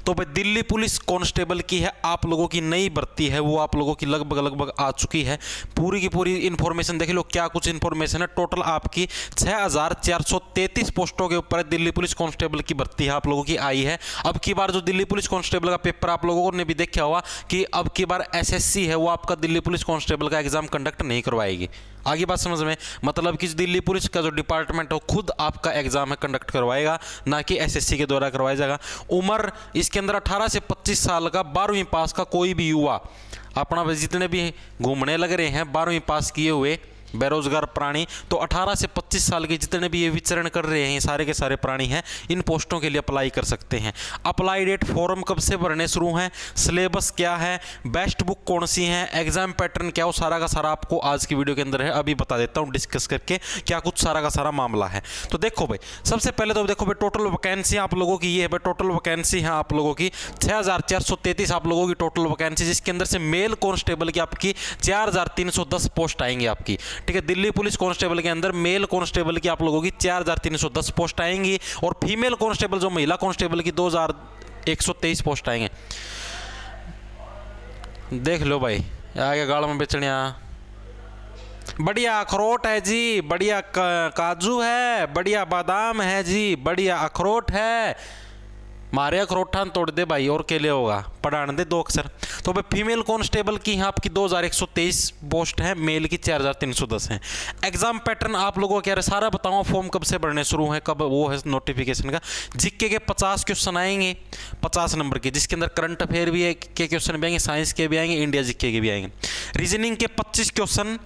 तो भाई Delhi police constable की है आप लोगों की नई भर्ती है, वो आप लोगों की लगभग आ चुकी है। पूरी की पूरी इन्फॉर्मेशन देख लो, क्या कुछ इन्फॉर्मेशन है। टोटल आपकी 6433 पोस्टों के ऊपर दिल्ली पुलिस कांस्टेबल की भर्ती है आप लोगों की आई है। अब की बार जो दिल्ली पुलिस कांस्टेबल का पेपर आप लोगों ने भी देखा होगा कि अब की बार एसएससी है वो आपका दिल्ली पुलिस कांस्टेबल का एग्जाम कंडक्ट नहीं करवाएगी। आगे बात समझ में, मतलब कि दिल्ली पुलिस का जो डिपार्टमेंट है खुद आपका एग्जाम है कंडक्ट करवाएगा, ना कि एसएससी के द्वारा करवाया जाएगा। उम्र इसके अंदर 18 से 25 साल का 12वीं पास का कोई भी युवा अपना, जितने भी घूमने लग रहे हैं 12वीं पास किए हुए बेरोजगार प्राणी, तो 18 से 25 साल के जितने भी ये विचरण कर रहे हैं सारे के सारे प्राणी हैं, इन पोस्टों के लिए अप्लाई कर सकते हैं। अप्लाई डेट, फॉर्म कब से भरने शुरू हैं, सिलेबस क्या है, बेस्ट बुक कौन सी है, एग्जाम पैटर्न क्या हो, सारा का सारा आपको आज की वीडियो के अंदर है। अभी बता देता हूँ डिस्कस करके क्या कुछ सारा का सारा मामला है। तो देखो भाई, सबसे पहले तो देखो भाई टोटल वैकेंसी आप लोगों की ये है भाई, टोटल वैकेंसी है आप लोगों की 6433 आप लोगों की टोटल वैकेंसी, जिसके अंदर से मेल कांस्टेबल की आपकी 4310 पोस्ट आएंगी आपकी। ठीक है, दिल्ली पुलिस कांस्टेबल के अंदर मेल कांस्टेबल की आप लोगों की 4310 पोस्ट आएंगी, और फीमेल कांस्टेबल जो महिला कांस्टेबल की 2123 पोस्ट आएंगे। देख लो भाई, आगे गाड़ में बेचनिया बढ़िया अखरोट है जी, बढ़िया काजू है, बढ़िया बादाम है जी, बढ़िया अखरोट है, मारे अखरोठान तोड़ दे भाई, और केले होगा पढ़ाने दे 2 अक्षर। तो भाई फीमेल कांस्टेबल की यहाँ आपकी 2123 पोस्ट है, मेल की 4310 है। एग्जाम पैटर्न आप लोगों को क्या है सारा बताऊँ, फॉर्म कब से भरने शुरू है, कब वो है नोटिफिकेशन का। जीके के 50 क्वेश्चन आएंगे 50 नंबर के, जिसके अंदर करंट अफेयर भी है के क्वेश्चन भी आएंगे, साइंस के भी आएंगे, इंडिया जीके के भी आएंगे। रीजनिंग के 25 क्वेश्चन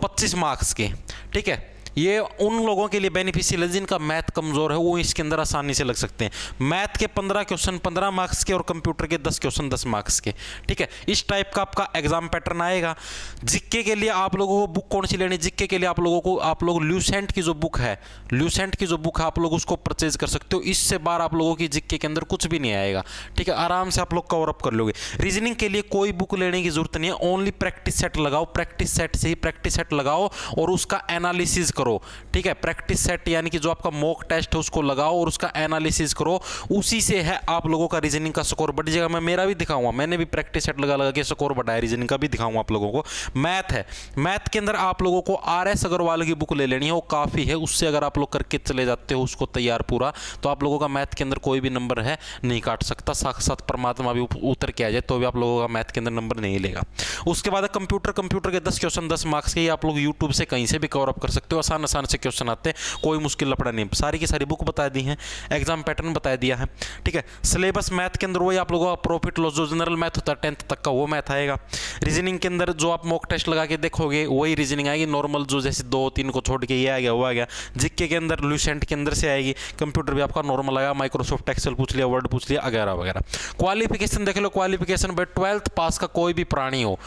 25 मार्क्स के। ठीक है, ये उन लोगों के लिए बेनिफिशियल है जिनका मैथ कमजोर है, वो इसके अंदर आसानी से लग सकते हैं। मैथ के 15 क्वेश्चन 15 मार्क्स के, और कंप्यूटर के 10 क्वेश्चन 10 मार्क्स के। ठीक है, इस टाइप का आपका एग्जाम पैटर्न आएगा। जीके के लिए आप लोगों को बुक कौन सी लेनी, जीके के लिए आप लोगों को आप लोग ल्यूसेंट की जो बुक है, ल्यूसेंट की जो बुक है आप लोग उसको परचेज कर सकते हो। इससे बार आप लोगों की जीके के अंदर कुछ भी नहीं आएगा। ठीक है, आराम से आप लोग कवर अप कर लोगे। रीजनिंग के लिए कोई बुक लेने की जरूरत नहीं है, ओनली प्रैक्टिस सेट लगाओ, प्रैक्टिस सेट से ही प्रैक्टिस सेट लगाओ और उसका एनालिसिस करो। ठीक है, प्रैक्टिस सेट यानी कि जो आपका मॉक टेस्ट है उसको लगाओ और उसका एनालिसिस करो, उसी से है आप लोगों का रीजनिंग का स्कोर बढ़ जाएगा। मैं मेरा भी दिखाऊंगा, मैंने भी प्रैक्टिस सेट लगा के स्कोर बढ़ाया, रीजनिंग का भी दिखाऊंगा आप लोगों को। मैथ है, मैथ के अंदर आप लोगों को RS अग्रवाल की बुक ले लेनी है, वो काफ़ी है, उससे अगर आप लोग करके चले जाते हो उसको तैयार पूरा, तो आप लोगों का मैथ के अंदर कोई भी नंबर है नहीं काट सकता। साक्षात परमात्मा भी उतर के आ जाए तो भी आप लोगों का मैथ के अंदर नंबर नहीं लेगा। उसके बाद कंप्यूटर, कंप्यूटर के 10 क्वेश्चन 10 मार्क्स के, आप लोग यूट्यूब से कहीं से भी कवर अप कर सकते हो, आसान आसान से क्वेश्चन आते हैं, कोई मुश्किल लफड़ा नहीं। सारी की सारी बुक बता दी है, एग्जाम पैटर्न बता दिया है। ठीक है, सिलेबस मैथ के अंदर वही आप लोगों का प्रॉफिट लॉस जो जनरल मैथ होता है 10th तक का, वो मैथ आएगा। रीजनिंग के अंदर जो आप मॉक टेस्ट लगा के देखोगे वही रीजनिंग आएगी, नॉर्मल जो जैसे 2-3 को छोड़ के ये आ गया वो आ गया। जीके के अंदर ल्यूसेंट के अंदर से आएगी, कंप्यूटर भी आपका नॉर्मल आएगा, माइक्रोसॉफ्ट एक्सेल पूछ लिया, वर्ड पूछ लिया वगैरह वगैरह। क्वालिफिकेशन देख लो, क्वालिफिकेशन भाई 12th पास का कोई भी प्राणी हो,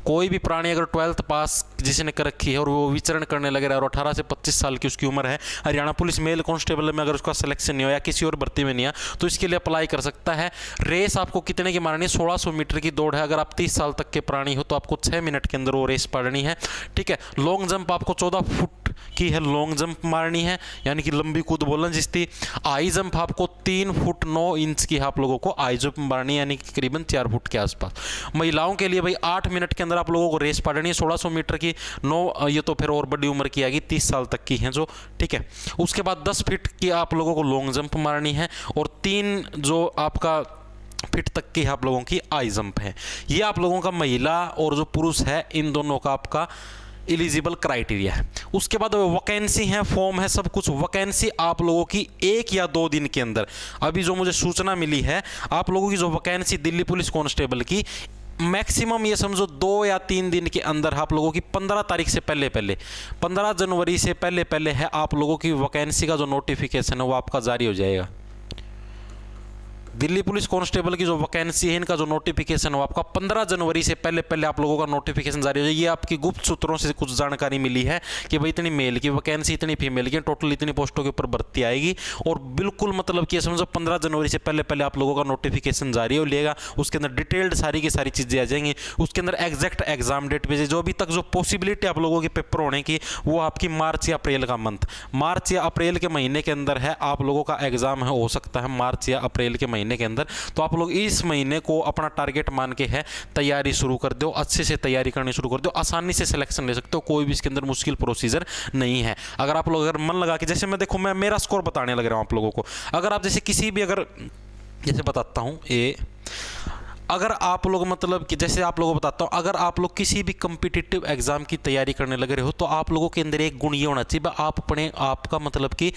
कोई भी प्राणी अगर 12th पास जिसने कर रखी है और वो विचरण करने लग रहा है और 18 से 25 साल की उसकी उम्र है, हरियाणा पुलिस मेल कांस्टेबल में अगर उसका सिलेक्शन नहीं हो या किसी और भर्ती में नहीं है तो इसके लिए अप्लाई कर सकता है। रेस आपको कितने की मारनी है, 1600 मीटर की दौड़ है। अगर आप 30 साल तक के प्राणी हो तो आपको 6 मिनट के अंदर वो रेस पढ़नी है। ठीक है, लॉन्ग जंप आपको 14 फुट की है, लॉन्ग जंप मारनी है यानी कि लंबी कूद बोलना जिसकी। हाई जंप आपको 3 फुट 9 इंच की आप लोगों को हाई जंप मारनी है यानी कि करीबन 4 फुट के आसपास। महिलाओं के लिए भाई 8 मिनट के अंदर आप लोगों को रेस पढ़नी है, 1600 मीटर की। 9 ये तो फिर और बड़ी उम्र की आएगी, 30 साल तक की हैं जो। ठीक है, उसके बाद 10 फीट की आप लोगों को लॉन्ग जंप मारनी है और 3 जो आपका फीट तक की आप लोगों की हाई जंप है। ये आप लोगों का महिला और जो पुरुष है इन दोनों का आपका एलिजिबल क्राइटेरिया है। उसके बाद वैकेंसी है, फॉर्म है, सब कुछ। वैकेंसी आप लोगों की 1 या 2 दिन के अंदर, अभी जो मुझे सूचना मिली है आप लोगों की जो वैकेंसी दिल्ली पुलिस कांस्टेबल की मैक्सिमम ये समझो 2 या 3 दिन के अंदर आप लोगों की 15 तारीख से पहले 15 जनवरी से पहले है आप लोगों की वैकेंसी का जो नोटिफिकेशन है वो आपका जारी हो जाएगा। दिल्ली पुलिस कांस्टेबल की जो वैकेंसी है इनका जो नोटिफिकेशन हो आपका 15 जनवरी से पहले आप लोगों का नोटिफिकेशन जारी हो जाए। ये आपकी गुप्त सूत्रों से कुछ जानकारी मिली है कि भाई इतनी मेल की वैकेंसी, इतनी फीमेल की, टोटल इतनी पोस्टों के ऊपर भर्ती आएगी। और बिल्कुल मतलब कि समझो 15 जनवरी से पहले आप लोगों का नोटिफिकेशन जारी हो लेगा। उसके अंदर डिटेल्ड सारी की सारी चीज़ें आ जाएंगी। उसके अंदर एग्जैक्ट एग्जाम डेट भी जो अभी तक जो पॉसिबिलिटी आप लोगों के पेपर होने की वो आपकी मार्च या अप्रैल का मंथ, मार्च या अप्रैल के महीने के अंदर है आप लोगों का एग्जाम है, हो सकता है मार्च या अप्रैल के महीने महीने के अंदर। तो आप लोग इस महीने को अपना टारगेट मान के है तैयारी शुरू कर दो, अच्छे से तैयारी करनी शुरू कर दो, आसानी से सिलेक्शन ले सकते हो, कोई भी इसके अंदर मुश्किल प्रोसीजर नहीं है। अगर आप लोग अगर मन लगा के, जैसे मैं देखो मैं मेरा स्कोर बताने लग रहा हूँ आप लोगों को, अगर आप जैसे किसी भी, अगर जैसे बताता हूँ अगर आप लोग मतलब कि जैसे आप लोगों को बताता हूँ, अगर आप लोग किसी भी कम्पिटिटिव एग्जाम की तैयारी करने लग रहे हो तो आप लोगों के अंदर एक गुण ये होना चाहिए, आप अपने आप का मतलब कि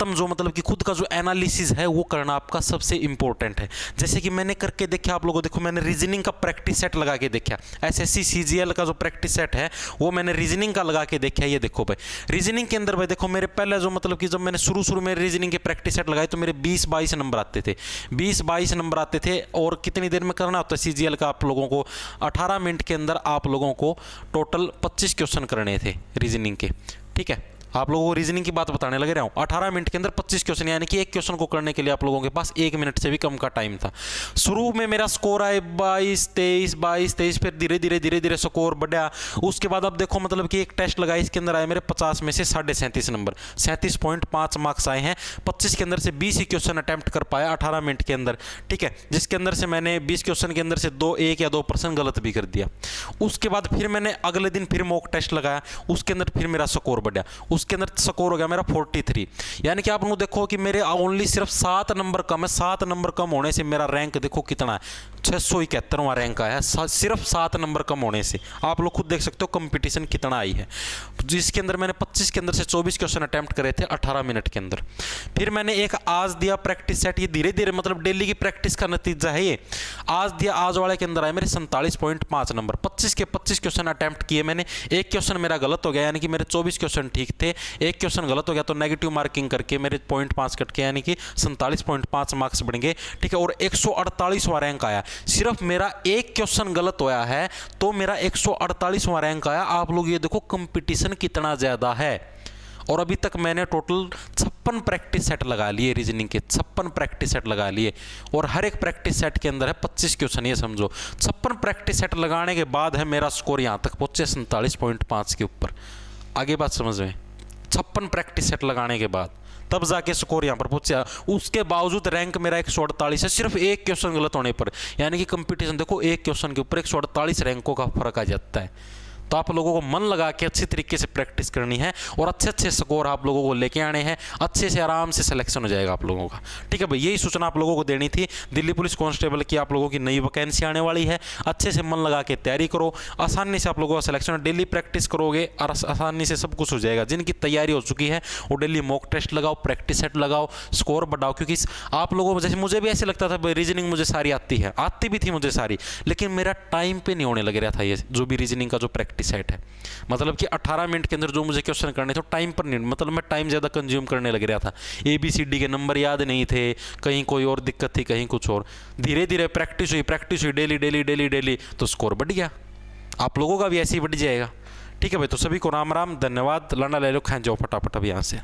जो मतलब कि खुद का जो एनालिसिस है वो करना आपका सबसे इंपॉर्टेंट है। जैसे कि मैंने करके देखा, आप लोगों देखो मैंने रीजनिंग का प्रैक्टिस सेट लगा के देखा, SSC CGL का जो प्रैक्टिस सेट है वो मैंने रीजनिंग का लगा के देखा। ये देखो भाई रीजनिंग के अंदर भाई देखो मेरे पहले जो मतलब कि जब मैंने शुरू में रीजनिंग के प्रैक्टिस सेट लगाए तो मेरे 20-22 नंबर आते थे, 20-22 नंबर आते थे। और कितनी देर में करना होता है CGL का आप लोगों को 18 मिनट के अंदर आप लोगों को टोटल 25 क्वेश्चन करने थे रीजनिंग के, ठीक है। आप लोगों को रीजनिंग की बात बताने लग रहा हूँ, 18 मिनट के अंदर 25 क्वेश्चन, यानी कि एक क्वेश्चन को करने के लिए आप लोगों के पास 1 मिनट से भी कम का टाइम था। शुरू में मेरा स्कोर आए 22-23, फिर धीरे धीरे स्कोर बढ़ा। उसके बाद अब देखो मतलब कि एक टेस्ट लगाया, इसके अंदर आए मेरे 50 में से 37.5 नंबर, 37.5 मार्क्स आए हैं। 25 के अंदर से 20 ही क्वेश्चन अटैम्प्ट कर पाया 18 मिनट के अंदर, ठीक है, जिसके अंदर से मैंने 20 क्वेश्चन के अंदर से 1 या 2% गलत भी कर दिया। उसके बाद फिर मैंने अगले दिन फिर मॉक टेस्ट लगाया, उसके अंदर फिर मेरा स्कोर बढ़ा, उसके अंदर स्कोर हो गया मेरा 43। यानी कि आप लोग देखो कि मेरे ओनली सिर्फ 7 नंबर कम है, 7 नंबर कम होने से मेरा रैंक देखो कितना है, 671वां रैंक आया है, सिर्फ 7 नंबर कम होने से। आप लोग खुद देख सकते हो कंपटीशन कितना आई है, जिसके अंदर मैंने 25 के अंदर से 24 क्वेश्चन अटेम्प्ट करे थे 18 मिनट के अंदर। फिर मैंने एक आज दिया प्रैक्टिस सेट, ये धीरे धीरे मतलब डेली की प्रैक्टिस का नतीजा है ये। आज दिया, आज वाले के अंदर आए मेरे 47.5 नंबर, 25 के 25 क्वेश्चन अटेम्प्ट किए मैंने, एक क्वेश्चन मेरा गलत हो गया, यानी कि मेरे 24 क्वेश्चन ठीक थे, एक क्वेश्चन गलत हो गया तो नेगेटिव मार्किंग करके मेरे 0.5 कट के, यानी कि 47.5 मार्क्स बढ़ गए, ठीक है। और 148वां रैंक आया, सिर्फ मेरा एक क्वेश्चन गलत होया है तो मेरा 148वां रैंक आया। आप लोग ये देखो कंपटीशन कितना ज्यादा है। और अभी तक मैंने टोटल 56 प्रैक्टिस सेट लगा लिए, रीजनिंग के 56 प्रैक्टिस सेट लगा लिए, और हर एक प्रैक्टिस सेट के अंदर है 25 क्वेश्चन, ये समझो 56 प्रैक्टिस सेट लगाने के बाद है मेरा स्कोर यहाँ तक पहुंचे 47.5 के ऊपर। आगे बात समझ में, 56 प्रैक्टिस सेट लगाने के बाद तब जाके स्कोर यहाँ पर पहुंचा। उसके बावजूद रैंक मेरा 148 है, सिर्फ एक क्वेश्चन गलत होने पर, यानी कि कंपटीशन देखो एक क्वेश्चन के ऊपर 148 रैंकों का फर्क आ जाता है। तो आप लोगों को मन लगा के अच्छी तरीके से प्रैक्टिस करनी है और अच्छे अच्छे स्कोर आप लोगों को लेके आने हैं, अच्छे से आराम से सिलेक्शन हो जाएगा आप लोगों का, ठीक है भाई। यही सूचना आप लोगों को देनी थी। दिल्ली पुलिस कांस्टेबल की आप लोगों की नई वैकेंसी आने वाली है, अच्छे से मन लगा के तैयारी करो, आसानी से आप लोगों का सिलेक्शन, डेली प्रैक्टिस करोगे और आसानी से सब कुछ हो जाएगा। जिनकी तैयारी हो चुकी है वो डेली मॉक टेस्ट लगाओ, प्रैक्टिस सेट लगाओ, स्कोर बढ़ाओ, क्योंकि आप लोगों को जैसे मुझे भी ऐसे लगता था भाई रीजनिंग मुझे सारी आती भी थी मुझे सारी, लेकिन मेरा टाइम पे नहीं होने लग रहा था ये जो भी रीजनिंग का जो प्रैक्टिस सेट है। मतलब कि 18 मिनट के अंदर जो मुझे क्वेश्चन करने थे टाइम पर नहीं, मतलब मैं टाइम ज़्यादा कंज्यूम करने लग रहा था, ABCD के नंबर याद नहीं थे, कहीं कोई और दिक्कत थी, कहीं कुछ और। धीरे धीरे प्रैक्टिस हुई डेली, तो स्कोर बढ़ गया। आप लोगों का भी ऐसे ही बढ़ जाएगा, ठीक है भाई। तो सभी को राम राम, धन्यवाद। लंडा ले लो, खाएं जाओ फटाफट अब यहाँ से।